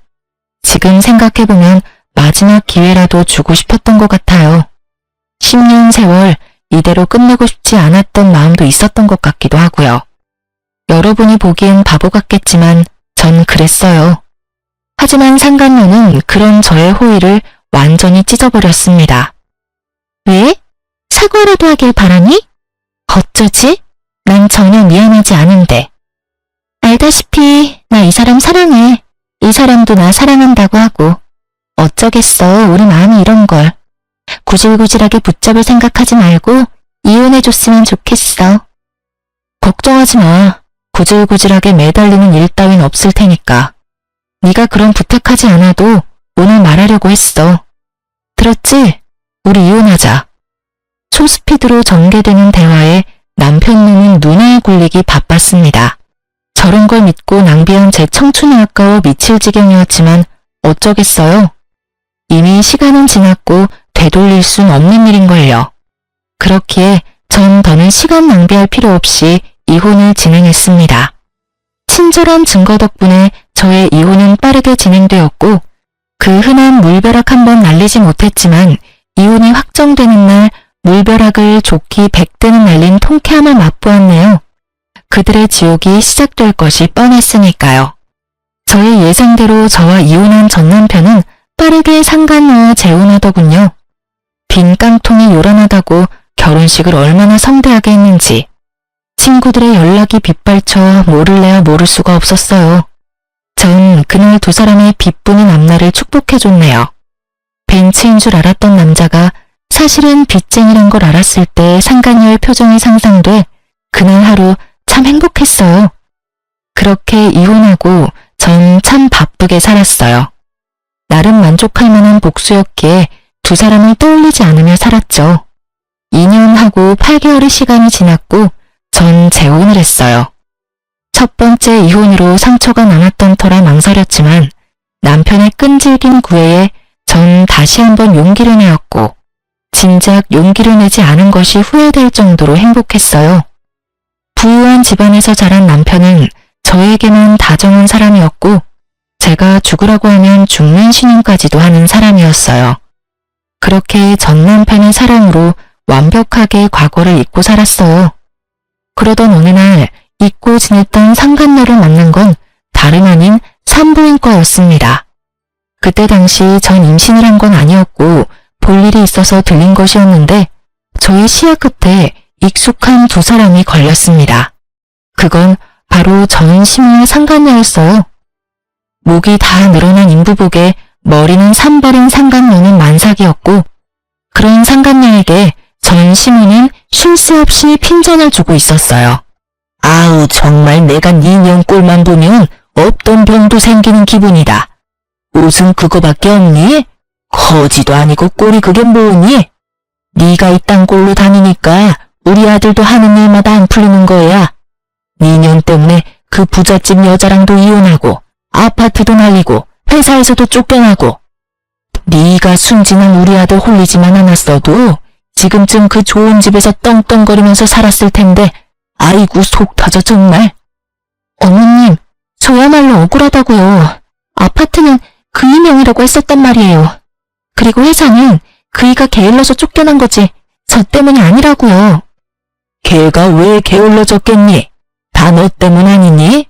지금 생각해보면 마지막 기회라도 주고 싶었던 것 같아요. 10년 세월 이대로 끝내고 싶지 않았던 마음도 있었던 것 같기도 하고요. 여러분이 보기엔 바보 같겠지만 전 그랬어요. 하지만 상간녀는 그런 저의 호의를 완전히 찢어버렸습니다. 왜? 사과라도 하길 바라니? 어쩌지? 난 전혀 미안하지 않은데. 알다시피 나 이 사람 사랑해. 이 사람도 나 사랑한다고 하고. 어쩌겠어, 우리 마음이 이런 걸. 구질구질하게 붙잡을 생각하지 말고 이혼해줬으면 좋겠어. 걱정하지 마. 구질구질하게 매달리는 일 따윈 없을 테니까. 네가 그런 부탁하지 않아도 오늘 말하려고 했어. 들었지? 우리 이혼하자. 초스피드로 전개되는 대화에 남편 눈은 눈에 굴리기 바빴습니다. 저런 걸 믿고 낭비한 제 청춘이 아까워 미칠 지경이었지만 어쩌겠어요. 이미 시간은 지났고 되돌릴 순 없는 일인걸요. 그렇기에 전 더는 시간 낭비할 필요 없이 이혼을 진행했습니다. 친절한 증거 덕분에 저의 이혼은 빠르게 진행되었고 그 흔한 물벼락 한번 날리지 못했지만 이혼이 확정되는 날 물벼락을 좋기 100대는 날린 통쾌함을 맛보았네요. 그들의 지옥이 시작될 것이 뻔했으니까요. 저의 예상대로 저와 이혼한 전 남편은 빠르게 상간녀와 재혼하더군요. 빈 깡통이 요란하다고 결혼식을 얼마나 성대하게 했는지 친구들의 연락이 빗발쳐 모를래야 모를 수가 없었어요. 전 그날 두 사람의 빚뿐인 앞날을 축복해줬네요. 벤츠인 줄 알았던 남자가 사실은 빚쟁이란 걸 알았을 때 상간녀의 표정이 상상돼 그날 하루 참 행복했어요. 그렇게 이혼하고 전 참 바쁘게 살았어요. 나름 만족할 만한 복수였기에 두 사람을 떠올리지 않으며 살았죠. 2년하고 8개월의 시간이 지났고 전 재혼을 했어요. 첫 번째 이혼으로 상처가 남았던 터라 망설였지만 남편의 끈질긴 구애에 전 다시 한번 용기를 내었고 진작 용기를 내지 않은 것이 후회될 정도로 행복했어요. 부유한 집안에서 자란 남편은 저에게만 다정한 사람이었고 제가 죽으라고 하면 죽는 신용까지도 하는 사람이었어요. 그렇게 전 남편의 사랑으로 완벽하게 과거를 잊고 살았어요. 그러던 어느 날 잊고 지냈던 상간녀를 만난 건 다름 아닌 산부인과였습니다. 그때 당시 전 임신을 한 건 아니었고 볼 일이 있어서 들린 것이었는데 저의 시야 끝에 익숙한 두 사람이 걸렸습니다. 그건 바로 전 시모의 상간녀였어요. 목이 다 늘어난 인부복에 머리는 산발인 상간녀는 만삭이었고 그런 상간녀에게 전 시모는 쉴 새 없이 핀잔을 주고 있었어요. 아우 정말 내가 네 년 꼴만 보면 없던 병도 생기는 기분이다. 옷은 그거밖에 없니? 거지도 아니고 꼴이 그게 뭐니? 네가 이딴 꼴로 다니니까 우리 아들도 하는 일마다 안 풀리는 거야. 네 년 때문에 그 부잣집 여자랑도 이혼하고 아파트도 날리고 회사에서도 쫓겨나고 네가 순진한 우리 아들 홀리지만 않았어도 지금쯤 그 좋은 집에서 떵떵거리면서 살았을 텐데 아이고 속 터져 정말. 어머님, 저야말로 억울하다고요. 아파트는 그이 명이라고 했었단 말이에요. 그리고 회사는 그이가 게을러서 쫓겨난 거지 저 때문이 아니라고요. 걔가 왜 게을러졌겠니? 다 너 때문 아니니?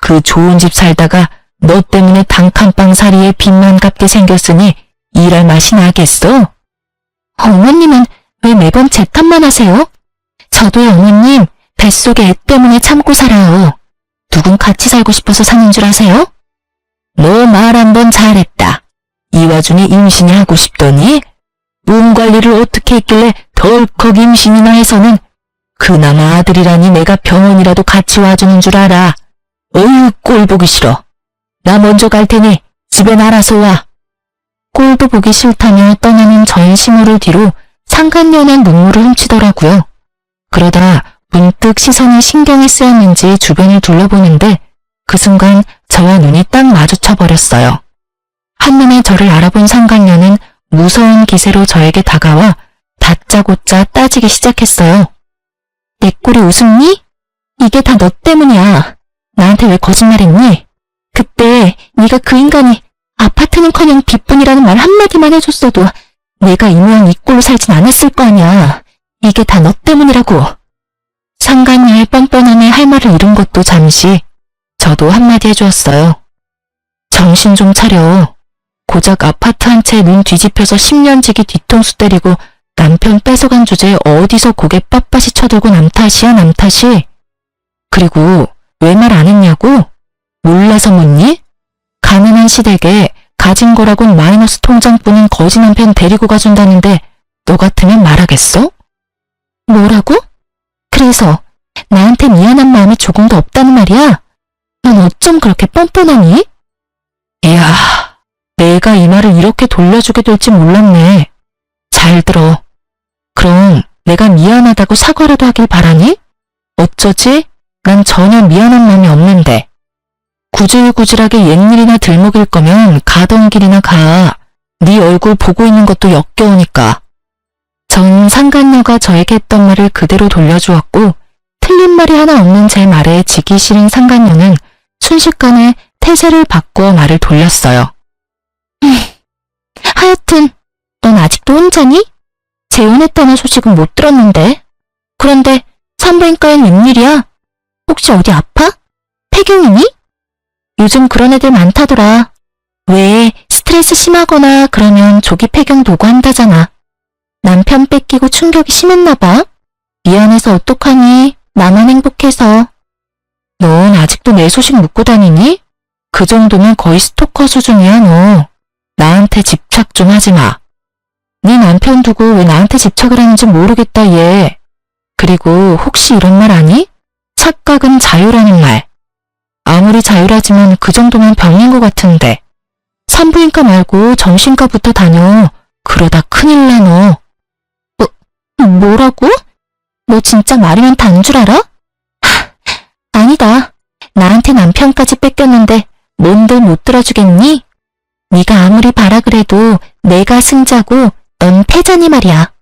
그 좋은 집 살다가 너 때문에 단칸방살이에 빚만 갚게 생겼으니 일할 맛이 나겠어? 어머님은 왜 매번 제 탓만 하세요? 저도요 어머님 뱃속에 애 때문에 참고 살아요. 누군 같이 살고 싶어서 사는 줄 아세요? 너 말 한번 잘했다. 이 와중에 임신이 하고 싶더니 몸 관리를 어떻게 했길래 덜컥 임신이나 해서는 그나마 아들이라니 내가 병원이라도 같이 와주는 줄 알아. 어휴 꼴 보기 싫어. 나 먼저 갈 테니 집엔 알아서 와. 꼴도 보기 싫다며 떠나는 전 시모를 뒤로 상간녀는 눈물을 훔치더라고요. 그러다 문득 시선이 신경이 쓰였는지 주변을 둘러보는데 그 순간 저와 눈이 딱 마주쳐 버렸어요. 한눈에 저를 알아본 상간녀는 무서운 기세로 저에게 다가와 다짜고짜 따지기 시작했어요. 내 꼴이 우습니? 이게 다 너 때문이야. 나한테 왜 거짓말했니? 그때 네가 그 인간이 아파트는커녕 빚뿐이라는 말 한마디만 해줬어도 내가 이 모양 이 꼴로 살진 않았을 거 아니야. 이게 다 너 때문이라고. 상간녀의 뻔뻔함에 할 말을 잃은 것도 잠시 저도 한마디 해주었어요. 정신 좀 차려. 고작 아파트 한 채 눈 뒤집혀서 10년 지기 뒤통수 때리고 남편 뺏어간 주제에 어디서 고개 빳빳이 쳐들고 남 탓이야 남 탓이. 그리고 왜 말 안 했냐고? 몰라서 묻니? 가난한 시댁에 가진 거라곤 마이너스 통장뿐인 거지 남편 데리고 가준다는데 너 같으면 말하겠어? 뭐라고? 그래서 나한테 미안한 마음이 조금도 없다는 말이야? 넌 어쩜 그렇게 뻔뻔하니? 이야, 내가 이 말을 이렇게 돌려주게 될지 몰랐네. 잘 들어. 그럼 내가 미안하다고 사과라도 하길 바라니? 어쩌지? 난 전혀 미안한 마음이 없는데. 구질구질하게 옛일이나 들먹일 거면 가던 길이나 가. 네 얼굴 보고 있는 것도 역겨우니까. 전 상간녀가 저에게 했던 말을 그대로 돌려주었고 틀린 말이 하나 없는 제 말에 지기 싫은 상간녀는 순식간에 태세를 바꾸어 말을 돌렸어요. 하여튼 넌 아직도 혼자니? 재혼했다는 소식은 못 들었는데. 그런데 산부인과엔 웬일이야? 혹시 어디 아파? 폐경이니? 요즘 그런 애들 많다더라. 왜 스트레스 심하거나 그러면 조기 폐경 도구 한다잖아. 남편 뺏기고 충격이 심했나 봐. 미안해서 어떡하니? 나만 행복해서. 넌 아직도 내 소식 묻고 다니니? 그 정도면 거의 스토커 수준이야 너. 나한테 집착 좀 하지 마. 네 남편 두고 왜 나한테 집착을 하는지 모르겠다 얘. 그리고 혹시 이런 말 아니? 착각은 자유라는 말. 아무리 자유라지만 그 정도면 병인 것 같은데. 산부인과 말고 정신과부터 다녀. 그러다 큰일 나 너. 뭐라고? 너 진짜 말이면 단 줄 알아? 아니다. 나한테 남편까지 뺏겼는데 뭔들 못 들어주겠니? 네가 아무리 바라 그래도 내가 승자고 넌 패자니 말이야.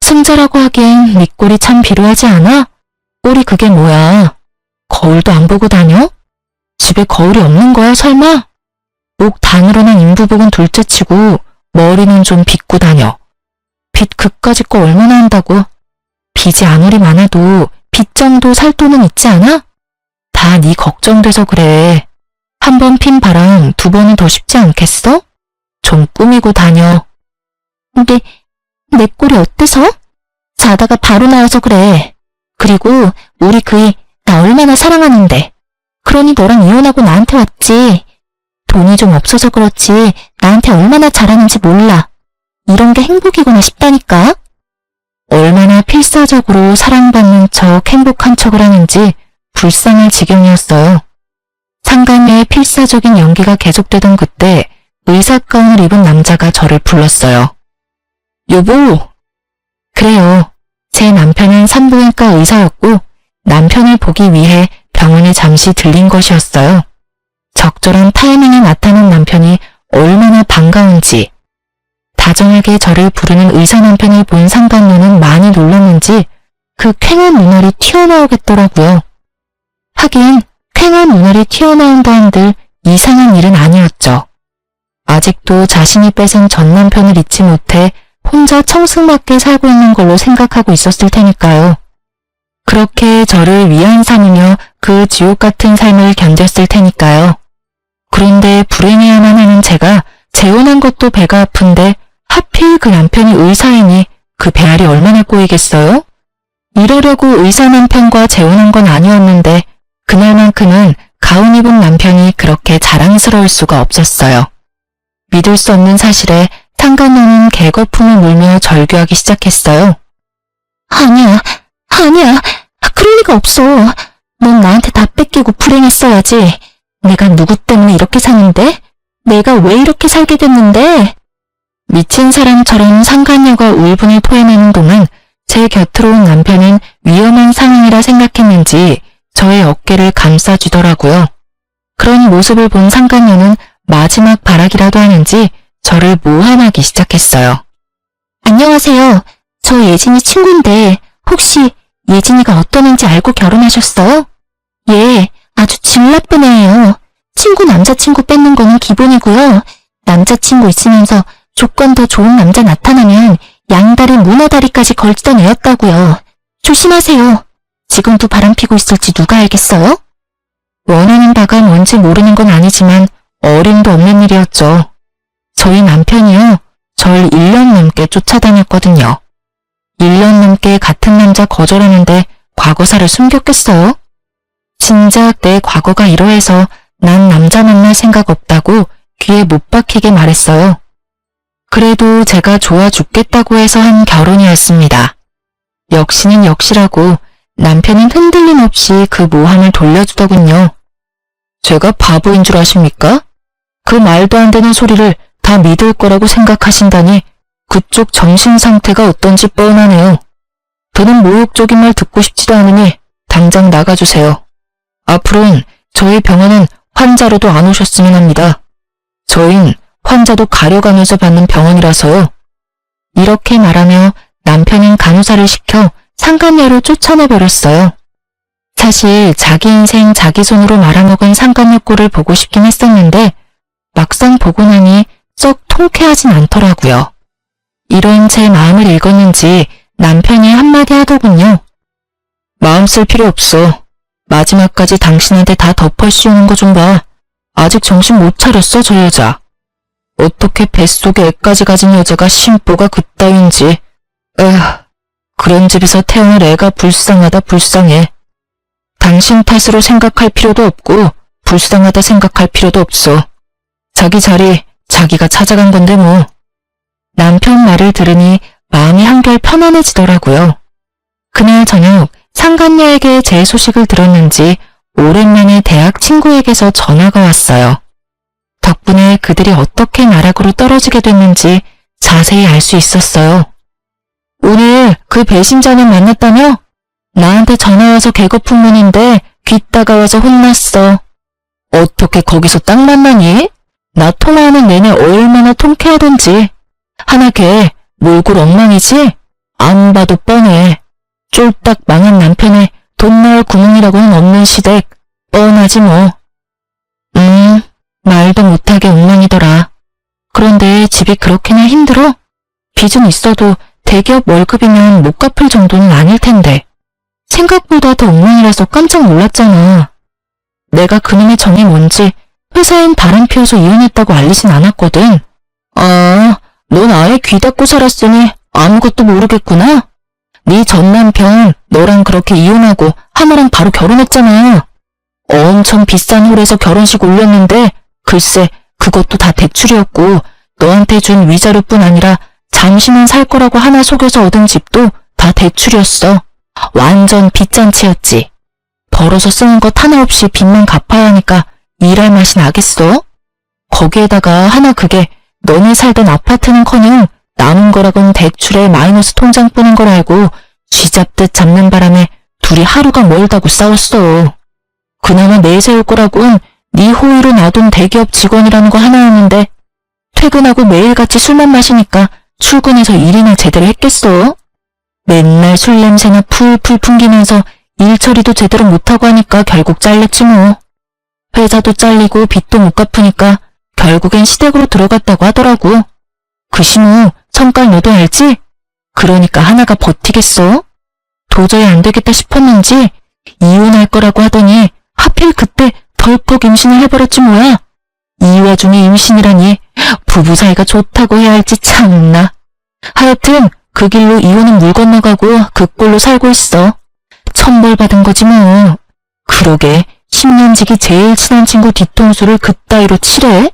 승자라고 하기엔 네 꼴이 참 비루하지 않아? 꼴이 그게 뭐야? 거울도 안 보고 다녀? 집에 거울이 없는 거야 설마? 목 다 늘어난 인부복은 둘째치고 머리는 좀 빗고 다녀. 빚 그까짓 거 얼마나 한다고? 빚이 아무리 많아도 빚 정도 살 돈은 있지 않아? 다 네 걱정돼서 그래. 한 번 핀 바람 두 번은 더 쉽지 않겠어? 좀 꾸미고 다녀. 근데 내 꼴이 어때서? 자다가 바로 나와서 그래. 그리고 우리 그이 나 얼마나 사랑하는데. 그러니 너랑 이혼하고 나한테 왔지. 돈이 좀 없어서 그렇지 나한테 얼마나 잘하는지 몰라. 이런 게 행복이구나 싶다니까. 얼마나 필사적으로 사랑받는 척 행복한 척을 하는지 불쌍할 지경이었어요. 상간녀의 필사적인 연기가 계속되던 그때 의사 가운을 입은 남자가 저를 불렀어요. 여보. 그래요. 제 남편은 산부인과 의사였고 남편을 보기 위해 병원에 잠시 들린 것이었어요. 적절한 타이밍에 나타난 남편이 얼마나 반가운지. 다정하게 저를 부르는 의사 남편을 본 상간녀는 많이 놀랐는지 그 쾌한 눈알이 튀어나오겠더라고요. 하긴 쾌한 눈알이 튀어나온다 한들 이상한 일은 아니었죠. 아직도 자신이 뺏은 전 남편을 잊지 못해 혼자 청승맞게 살고 있는 걸로 생각하고 있었을 테니까요. 그렇게 저를 위안 삼으며 그 지옥 같은 삶을 견뎠을 테니까요. 그런데 불행해야만 하는 제가 재혼한 것도 배가 아픈데 하필 그 남편이 의사이니 그 배알이 얼마나 꼬이겠어요? 이러려고 의사 남편과 재혼한 건 아니었는데 그날만큼은 가운 입은 남편이 그렇게 자랑스러울 수가 없었어요. 믿을 수 없는 사실에 상간녀는 개거품을 물며 절규하기 시작했어요. 아니야. 그럴 리가 없어. 넌 나한테 다 뺏기고 불행했어야지. 내가 누구 때문에 이렇게 사는데? 내가 왜 이렇게 살게 됐는데? 미친 사람처럼 상간녀가 울분을 토해내는 동안 제 곁으로 온 남편은 위험한 상황이라 생각했는지 저의 어깨를 감싸주더라고요. 그런 모습을 본 상간녀는 마지막 발악이라도 하는지 저를 모함하기 시작했어요. 안녕하세요. 저 예진이 친구인데 혹시 예진이가 어떤 애인지 알고 결혼하셨어요? 예, 아주 질 나쁜 애예요. 친구 남자친구 뺏는 거는 기본이고요. 남자친구 있으면서 조건 더 좋은 남자 나타나면 양다리 문어다리까지 걸치던 애였다고요. 조심하세요. 지금도 바람피고 있을지 누가 알겠어요? 원하는 바가 뭔지 모르는 건 아니지만 어림도 없는 일이었죠. 저희 남편이요. 절 1년 넘게 쫓아다녔거든요. 1년 넘게 같은 남자 거절하는데 과거사를 숨겼겠어요? 진작 내 과거가 이러해서 난 남자 만날 생각 없다고 귀에 못 박히게 말했어요. 그래도 제가 좋아 죽겠다고 해서 한 결혼이었습니다. 역시는 역시라고 남편은 흔들림 없이 그 모함을 돌려주더군요. 제가 바보인 줄 아십니까? 그 말도 안 되는 소리를 다 믿을 거라고 생각하신다니 그쪽 정신 상태가 어떤지 뻔하네요. 더는 모욕적인 말 듣고 싶지도 않으니 당장 나가주세요. 앞으로는 저희 병원은 환자로도 안 오셨으면 합니다. 저흰 환자도 가려가면서 받는 병원이라서요. 이렇게 말하며 남편은 간호사를 시켜 상간녀를 쫓아내버렸어요. 사실 자기 인생 자기 손으로 말아먹은 상간녀 꼴을 보고 싶긴 했었는데 막상 보고 나니 썩 통쾌하진 않더라고요. 이런 제 마음을 읽었는지 남편이 한마디 하더군요. 마음 쓸 필요 없어. 마지막까지 당신한테 다 덮어 씌우는 거 좀 봐. 아직 정신 못 차렸어, 저 여자. 어떻게 뱃속에 애까지 가진 여자가 심보가 그따윈지. 에휴, 그런 집에서 태어날 애가 불쌍하다 불쌍해. 당신 탓으로 생각할 필요도 없고 불쌍하다 생각할 필요도 없어. 자기 자리 자기가 찾아간 건데 뭐. 남편 말을 들으니 마음이 한결 편안해지더라고요. 그날 저녁 상간녀에게 제 소식을 들었는지 오랜만에 대학 친구에게서 전화가 왔어요. 덕분에 그들이 어떻게 나락으로 떨어지게 됐는지 자세히 알 수 있었어요. 오늘 그 배신자는 만났다며? 나한테 전화와서 개거품 문인데 귀 따가워서 혼났어. 어떻게 거기서 딱 만나니? 나 통화하는 내내 얼마나 통쾌하던지. 하나 걔 몰골 엉망이지? 안 봐도 뻔해. 쫄딱 망한 남편에 돈 나올 구멍이라고는 없는 시댁. 뻔하지 뭐. 말도 못하게 엉망이더라. 그런데 집이 그렇게나 힘들어? 빚은 있어도 대기업 월급이면 못 갚을 정도는 아닐 텐데. 생각보다 더 엉망이라서 깜짝 놀랐잖아. 내가 그놈의 정이 뭔지 회사엔 바람 피워서 이혼했다고 알리진 않았거든. 아, 넌 아예 귀 닫고 살았으니 아무것도 모르겠구나. 네 전 남편 너랑 그렇게 이혼하고 하나랑 바로 결혼했잖아. 엄청 비싼 홀에서 결혼식 올렸는데 글쎄 그것도 다 대출이었고 너한테 준 위자료뿐 아니라 잠시만 살 거라고 하나 속여서 얻은 집도 다 대출이었어. 완전 빚잔치였지. 벌어서 쓰는 것 하나 없이 빚만 갚아야 하니까 일할 맛이 나겠어? 거기에다가 하나 그게 너네 살던 아파트는커녕 남은 거라곤 대출에 마이너스 통장뿐인 걸 알고 쥐잡듯 잡는 바람에 둘이 하루가 멀다고 싸웠어. 그나마 내세울 거라곤 네 호의로 놔둔 대기업 직원이라는 거 하나였는데 퇴근하고 매일같이 술만 마시니까 출근해서 일이나 제대로 했겠어? 맨날 술 냄새나 풀풀 풍기면서 일 처리도 제대로 못하고 하니까 결국 잘렸지 뭐. 회사도 잘리고 빚도 못 갚으니까 결국엔 시댁으로 들어갔다고 하더라고. 그 신우 성깔 너도 알지? 그러니까 하나가 버티겠어? 도저히 안 되겠다 싶었는지 이혼할 거라고 하더니 하필 그때 덜컥 임신을 해버렸지 뭐야. 이 와중에 임신이라니 부부 사이가 좋다고 해야 할지 참나. 하여튼 그 길로 이혼은 물 건너가고 그 꼴로 살고 있어. 천벌 받은 거지 뭐. 그러게 10년 지기 제일 친한 친구 뒤통수를 그따위로 치래?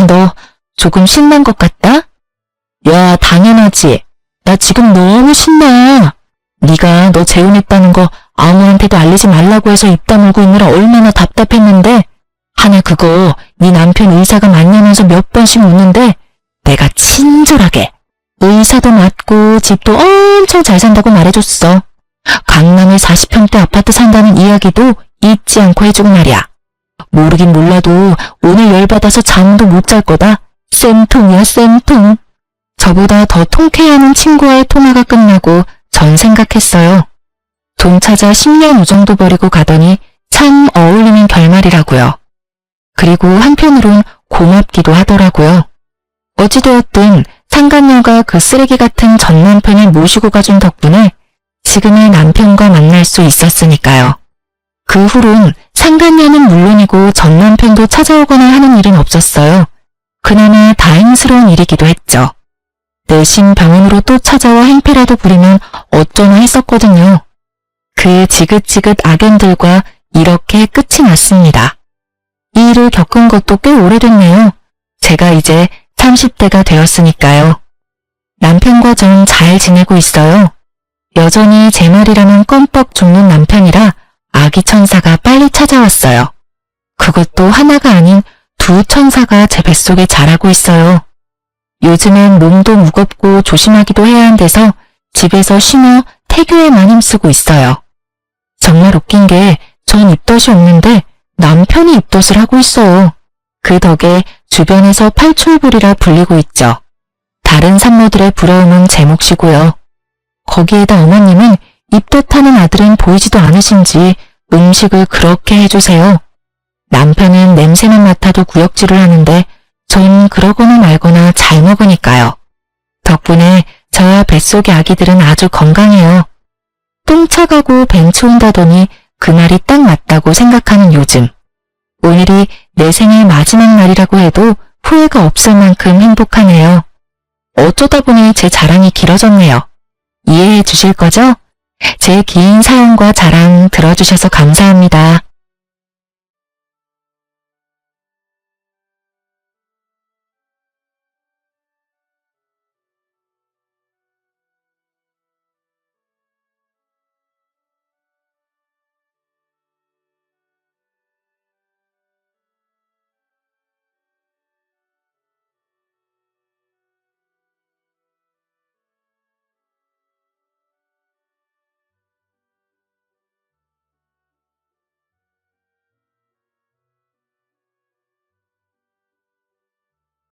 너 조금 신난 것 같다? 야, 당연하지. 나 지금 너무 신나. 네가 너 재혼했다는 거 아무한테도 알리지 말라고 해서 입 다물고 있느라 얼마나 답답했는데 하나 그거 네 남편 의사가 맞냐면서 몇 번씩 묻는데 내가 친절하게 의사도 맞고 집도 엄청 잘 산다고 말해줬어. 강남에 40평대 아파트 산다는 이야기도 잊지 않고 해주고 말이야. 모르긴 몰라도 오늘 열받아서 잠도 못 잘 거다. 쌤통이야 쌤통. 저보다 더 통쾌해하는 친구와의 통화가 끝나고 전 생각했어요. 돈 찾아 10년 우정도 버리고 가더니 참 어울리는 결말이라고요. 그리고 한편으론 고맙기도 하더라고요. 어찌되었든 상간녀가 그 쓰레기 같은 전 남편을 모시고 가준 덕분에 지금의 남편과 만날 수 있었으니까요. 그 후론 상간녀는 물론이고 전 남편도 찾아오거나 하는 일은 없었어요. 그나마 다행스러운 일이기도 했죠. 내심 병원으로 또 찾아와 행패라도 부리면 어쩌나 했었거든요. 그 지긋지긋 악연들과 이렇게 끝이 났습니다. 이 일을 겪은 것도 꽤 오래됐네요. 제가 이제 30대가 되었으니까요. 남편과 전 잘 지내고 있어요. 여전히 제 말이라면 껌뻑 죽는 남편이라 아기 천사가 빨리 찾아왔어요. 그것도 하나가 아닌 두 천사가 제 뱃속에 자라고 있어요. 요즘엔 몸도 무겁고 조심하기도 해야 한대서 집에서 쉬며 태교에만 힘쓰고 있어요. 정말 웃긴 게 전 입덧이 없는데 남편이 입덧을 하고 있어요. 그 덕에 주변에서 팔출불이라 불리고 있죠. 다른 산모들의 부러움은 제 몫이고요. 거기에다 어머님은 입덧하는 아들은 보이지도 않으신지 음식을 그렇게 해주세요. 남편은 냄새만 맡아도 구역질을 하는데 전 그러거나 말거나 잘 먹으니까요. 덕분에 저와 뱃속의 아기들은 아주 건강해요. 똥 차가고 벤치 온다더니 그날이 딱 맞다고 생각하는 요즘. 오늘이 내 생일 마지막 날이라고 해도 후회가 없을 만큼 행복하네요. 어쩌다 보니 제 자랑이 길어졌네요. 이해해 주실 거죠? 제 긴 사연과 자랑 들어주셔서 감사합니다.